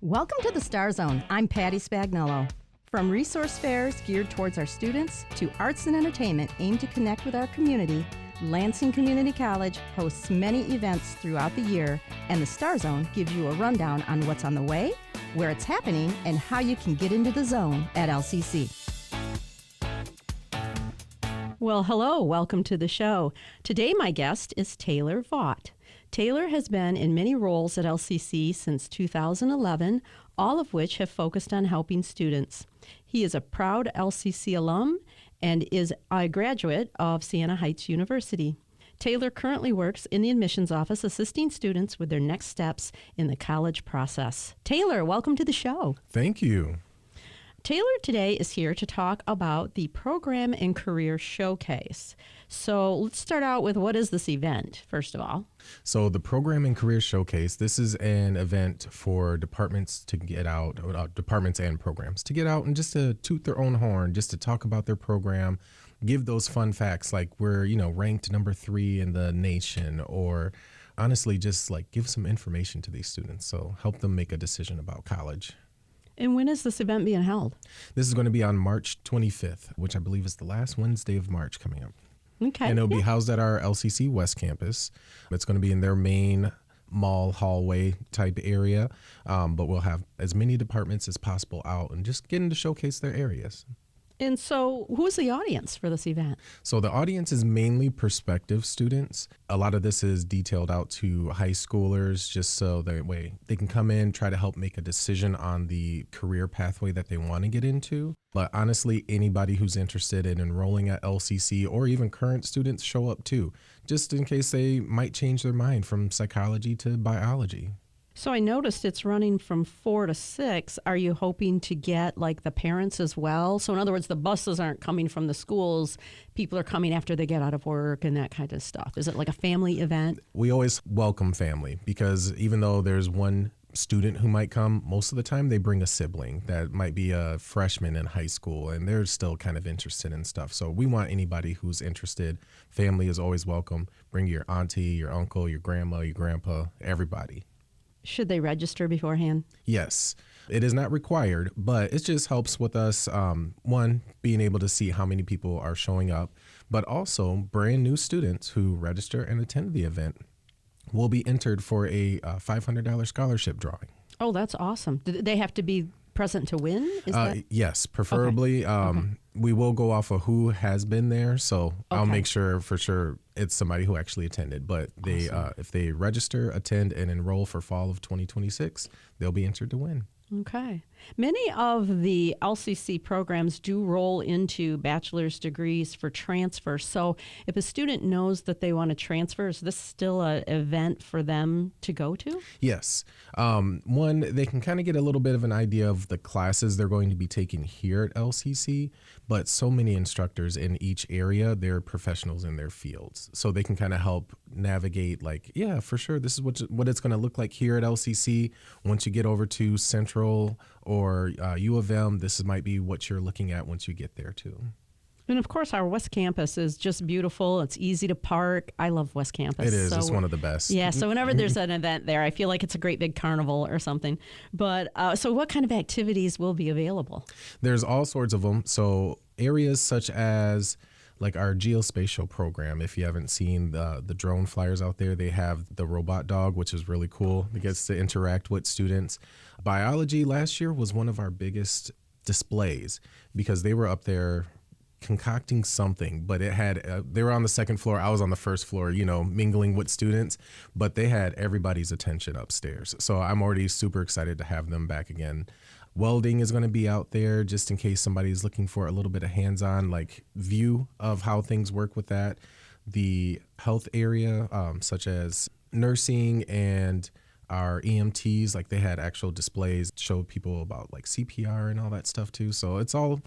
Welcome to the Star Zone. I'm Patty Spagnolo. From resource fairs geared towards our students to arts and entertainment aimed to connect with our community, Lansing Community College hosts many events throughout the year, and the Star Zone gives you a rundown on what's on the way, where it's happening, and how you can get into the zone at LCC. Well, hello. Welcome to the show. Today, my guest is Taylor Vaught. Taylor has been in many roles at LCC since 2011, all of which have focused on helping students. He is a proud LCC alum and is a graduate of Siena Heights University. Taylor currently works in the admissions office assisting students with their next steps in the college process. Taylor, welcome to the show. Thank you. Taylor today is here to talk about the Program and Career Showcase. So let's start out with, what is this event, first of all? So the Program and Career Showcase, this is an event for departments to get out, departments and programs to get out and just to toot their own horn, just to talk about their program, give those fun facts like we're, ranked number 3 in the nation, or honestly just like give some information to these students. So help them make a decision about college. And when is this event being held? This is going to be on March 25th, which I believe is the last Wednesday of March coming up. Okay. And it'll be housed at our LCC West campus. It's going to be in their main mall hallway type area, but we'll have as many departments as possible out and just getting to showcase their areas. And so who's the audience for this event? So the audience is mainly prospective students. A lot of this is detailed out to high schoolers just so that way they can come in, try to help make a decision on the career pathway that they want to get into. But honestly, anybody who's interested in enrolling at LCC or even current students show up too, just in case they might change their mind from psychology to biology. So I noticed it's running from 4 to 6. Are you hoping to get like the parents as well? So in other words, the buses aren't coming from the schools. People are coming after they get out of work and that kind of stuff. Is it like a family event? We always welcome family because even though there's one student who might come, most of the time they bring a sibling that might be a freshman in high school and they're still kind of interested in stuff. So we want anybody who's interested. Family is always welcome. Bring your auntie, your uncle, your grandma, your grandpa, everybody. Should they register beforehand? Yes, it is not required, but it just helps with us, one, being able to see how many people are showing up, but also brand new students who register and attend the event will be entered for a $500 scholarship drawing. Oh, that's awesome. Do they have to be present to win? Yes, preferably. Okay. We will go off of who has been there, so I'll make sure for sure it's somebody who actually attended. But they, if they register, attend, and enroll for fall of 2026, they'll be entered to win. Okay. Many of the LCC programs do roll into bachelor's degrees for transfer. So if a student knows that they want to transfer, is this still an event for them to go to? Yes. One, they can kind of get a little bit of an idea of the classes they're going to be taking here at LCC, but so many instructors in each area, they're professionals in their fields. So they can kind of help navigate like, yeah, for sure, this is what it's going to look like here at LCC. Once you get over to Central or U of M, this might be what you're looking at once you get there too. And of course, our West Campus is just beautiful. It's easy to park. I love West Campus. It is. It's one of the best. Yeah. So whenever there's an event there, I feel like it's a great big carnival or something. But so what kind of activities will be available? There's all sorts of them. So areas such as like our geospatial program, if you haven't seen the drone flyers out there, they have the robot dog, which is really cool. It gets to interact with students. Biology last year was one of our biggest displays because they were up there concocting something, but it had they were on the second floor, I was on the first floor, mingling with students, but they had everybody's attention upstairs. So I'm already super excited to have them back again. Welding is going to be out there just in case somebody's looking for a little bit of hands-on like view of how things work with that. The health area, such as nursing and our EMTs, like they had actual displays, showed people about like CPR and all that stuff too. So it's all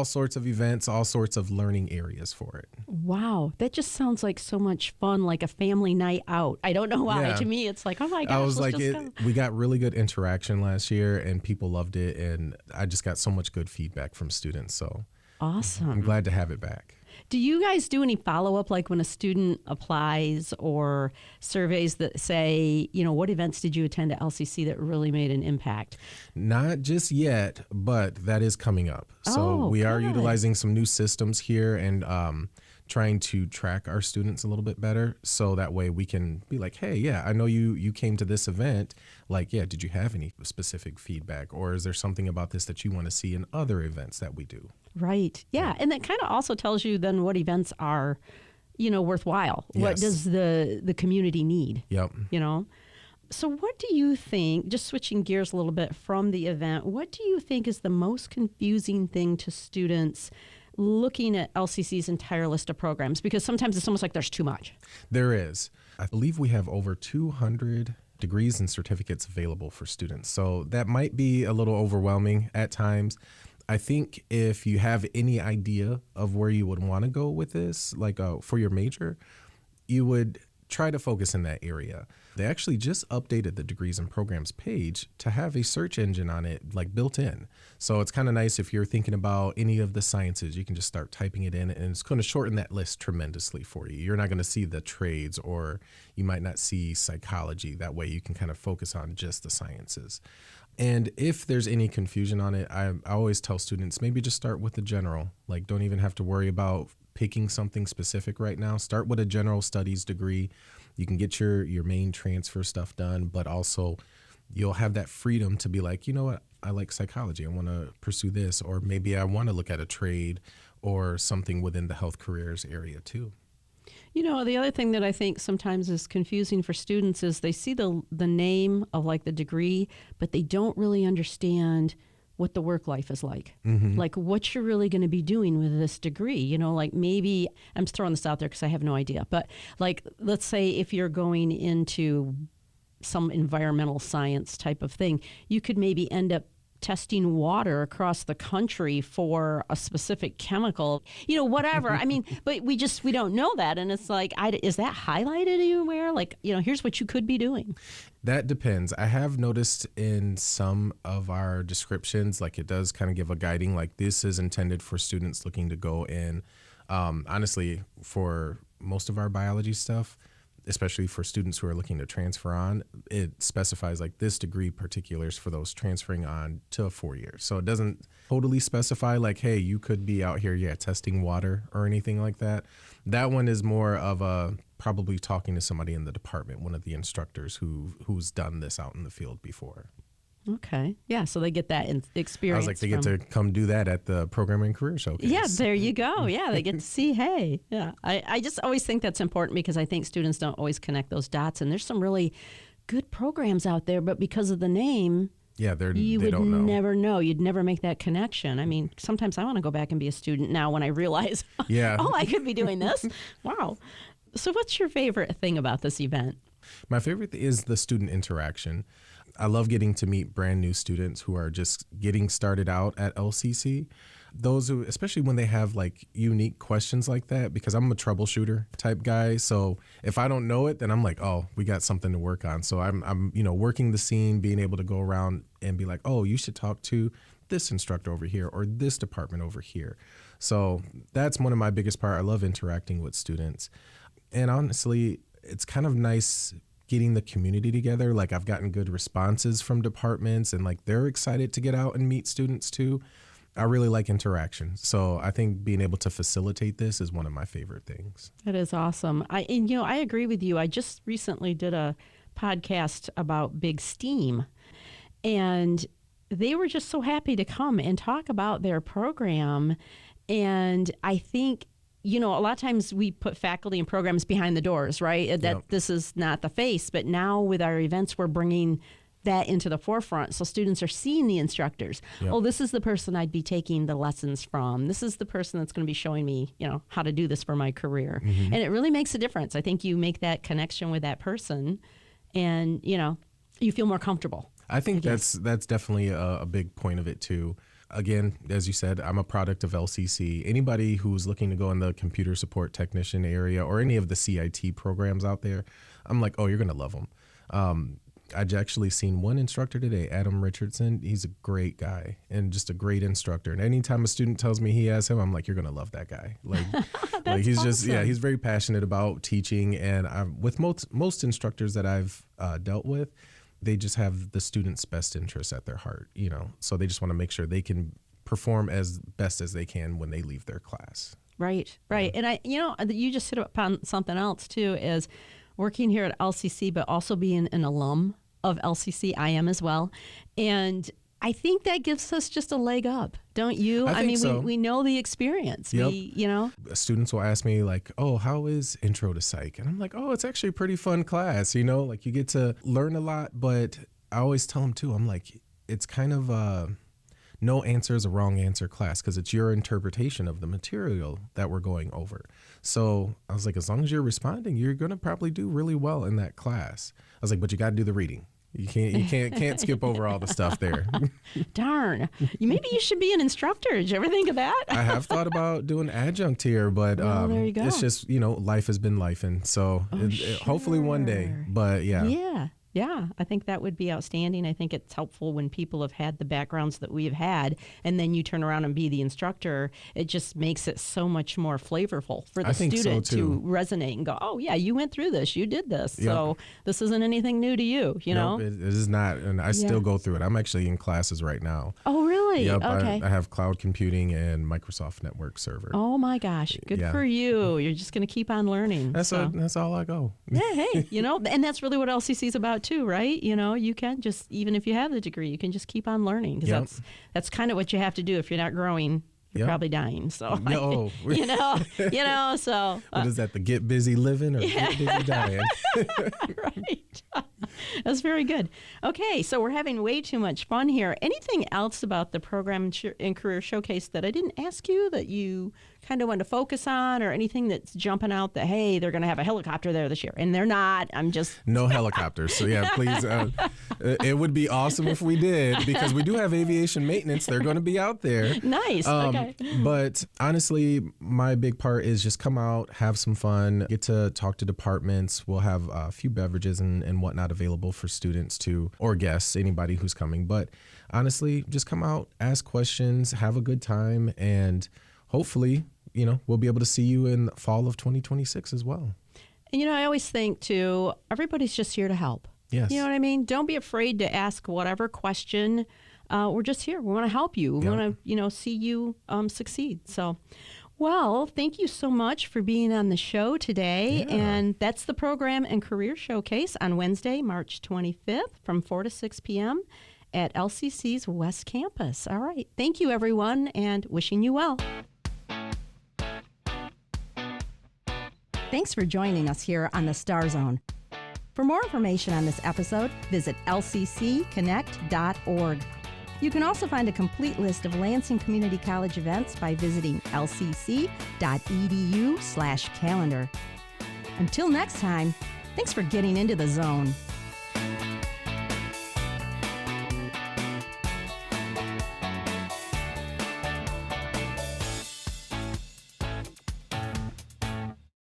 sorts of events, all sorts of learning areas for it. Wow. That just sounds like so much fun, like a family night out. I don't know why. Yeah. To me, it's like, oh my gosh, I was like, we got really good interaction last year and people loved it. And I just got so much good feedback from students. So awesome. I'm glad to have it back. Do you guys do any follow-up, like when a student applies or surveys that say, what events did you attend at LCC that really made an impact? Not just yet, but that is coming up. So we are utilizing some new systems here and trying to track our students a little bit better. So that way we can be like, hey, yeah, I know you came to this event. Like, yeah, did you have any specific feedback? Or is there something about this that you want to see in other events that we do? Right. Yeah. And that kind of also tells you then what events are, worthwhile. Yes. What does the community need? Yep. So what do you think, just switching gears a little bit from the event, what do you think is the most confusing thing to students looking at LCC's entire list of programs? Because sometimes it's almost like there's too much. There is. I believe we have over 200 degrees and certificates available for students. So that might be a little overwhelming at times. I think if you have any idea of where you would want to go with this, like for your major, you would try to focus in that area. They actually just updated the degrees and programs page to have a search engine on it, like built in. So it's kind of nice if you're thinking about any of the sciences, you can just start typing it in and it's going to shorten that list tremendously for you. You're not going to see the trades, or you might not see psychology. That way you can kind of focus on just the sciences. And if there's any confusion on it, I always tell students, maybe just start with the general. Like, don't even have to worry about picking something specific right now. Start with a general studies degree. You can get your main transfer stuff done, but also you'll have that freedom to be like, you know what, I like psychology. I want to pursue this, or maybe I want to look at a trade or something within the health careers area too. The other thing that I think sometimes is confusing for students is they see the name of like the degree, but they don't really understand what the work life is like. Mm-hmm. Like what you're really going to be doing with this degree. Like maybe, I'm just throwing this out there because I have no idea, but like, let's say if you're going into some environmental science type of thing, you could maybe end up testing water across the country for a specific chemical, whatever. I mean, but we don't know that. And it's like, is that highlighted anywhere? Like, here's what you could be doing. That depends. I have noticed in some of our descriptions, like it does kind of give a guiding, like this is intended for students looking to go in. Honestly, for most of our biology stuff, especially for students who are looking to transfer on, it specifies like this degree particulars for those transferring on to 4 years. So it doesn't totally specify like, hey, you could be out here, testing water or anything like that. That one is more of a probably talking to somebody in the department, one of the instructors who's done this out in the field before. Okay. Yeah. So they get that experience. I was like, they get to come do that at the Program and Career Showcase. Yeah, there you go. Yeah, they get to see, hey. Yeah. I just always think that's important because I think students don't always connect those dots. And there's some really good programs out there, but because of the name, they would don't know. Never know. You'd never make that connection. I mean, sometimes I want to go back and be a student now when I realize, I could be doing this. Wow. So what's your favorite thing about this event? My favorite is the student interaction. I love getting to meet brand new students who are just getting started out at LCC. Those who, especially when they have like unique questions like that, because I'm a troubleshooter type guy. So if I don't know it, then I'm like, oh, we got something to work on. So I'm working the scene, being able to go around and be like, oh, you should talk to this instructor over here or this department over here. So that's one of my biggest part. I love interacting with students. And honestly, it's kind of nice getting the community together. Like I've gotten good responses from departments and like they're excited to get out and meet students too. I really like interaction. So I think being able to facilitate this is one of my favorite things. That is awesome. I agree with you. I just recently did a podcast about Big Steam and they were just so happy to come and talk about their program. And I think a lot of times we put faculty and programs behind the doors, right? This is not the face, but now with our events, we're bringing that into the forefront. So students are seeing the instructors. Yep. Oh, this is the person I'd be taking the lessons from. This is the person that's going to be showing me, how to do this for my career. Mm-hmm. And it really makes a difference. I think you make that connection with that person and, you feel more comfortable. I think that's definitely a big point of it too. Again, as you said, I'm a product of LCC. Anybody who's looking to go in the computer support technician area or any of the CIT programs out there, I'm like, oh, you're going to love them. I've actually seen one instructor today, Adam Richardson. He's a great guy and just a great instructor. And anytime a student tells me he has him, I'm like, you're going to love that guy. Like he's awesome. just, he's very passionate about teaching. And with most instructors that I've dealt with, they just have the student's best interests at their heart, so they just want to make sure they can perform as best as they can when they leave their class. Right. And you just hit upon something else too, is working here at LCC, but also being an alum of LCC. I am as well. And I think that gives us just a leg up, don't you? I mean, so. we know the experience. Yep. Students will ask me like, oh, how is intro to psych? And I'm like, oh, it's actually a pretty fun class. Like you get to learn a lot, but I always tell them too, I'm like, it's kind of no answer is a wrong answer class because it's your interpretation of the material that we're going over. So I was like, as long as you're responding, you're going to probably do really well in that class. I was like, but you got to do the reading. You can't skip over all the stuff there. Darn. Maybe you should be an instructor. Did you ever think of that? I have thought about doing adjunct here, but there you go. It's just, life has been life. And so hopefully one day, but yeah. Yeah, I think that would be outstanding. I think it's helpful when people have had the backgrounds that we've had, and then you turn around and be the instructor. It just makes it so much more flavorful for the student to resonate and go, oh, yeah, you went through this. You did this. Yep. So this isn't anything new to you, know? Nope, it is not. And I still go through it. I'm actually in classes right now. Oh, really? Yep, okay. I have cloud computing and Microsoft Network Server. Oh, my gosh. Good for you. You're just going to keep on learning. That's all I go. Yeah, hey, and that's really what LCC is about too, right? You can just, even if you have the degree, you can just keep on learning because that's kind of what you have to do. If you're not growing, you're probably dying. So, so. What is that, the get busy living or get busy dying? Right. That's very good. Okay, so we're having way too much fun here. Anything else about the program and career showcase that I didn't ask you that you kind of want to focus on, or anything that's jumping out that, hey, they're going to have a helicopter there this year? And they're not. I'm just... No helicopters. So yeah, please. It would be awesome if we did, because we do have aviation maintenance. They're going to be out there. Nice. Okay. But honestly, my big part is just come out, have some fun, get to talk to departments. We'll have a few beverages and whatnot available for students or guests, anybody who's coming. But honestly, just come out, ask questions, have a good time, and hopefully, we'll be able to see you in the fall of 2026 as well. And, I always think, too, everybody's just here to help. Yes. You know what I mean? Don't be afraid to ask whatever question. We're just here. We want to help you. We want to, see you succeed. So, well, thank you so much for being on the show today. Yeah. And that's the Program and Career Showcase on Wednesday, March 25th from 4 to 6 p.m. at LCC's West Campus. All right. Thank you, everyone, and wishing you well. Thanks for joining us here on the Star Zone. For more information on this episode, visit lccconnect.org. You can also find a complete list of Lansing Community College events by visiting lcc.edu/calendar. Until next time, thanks for getting into the zone.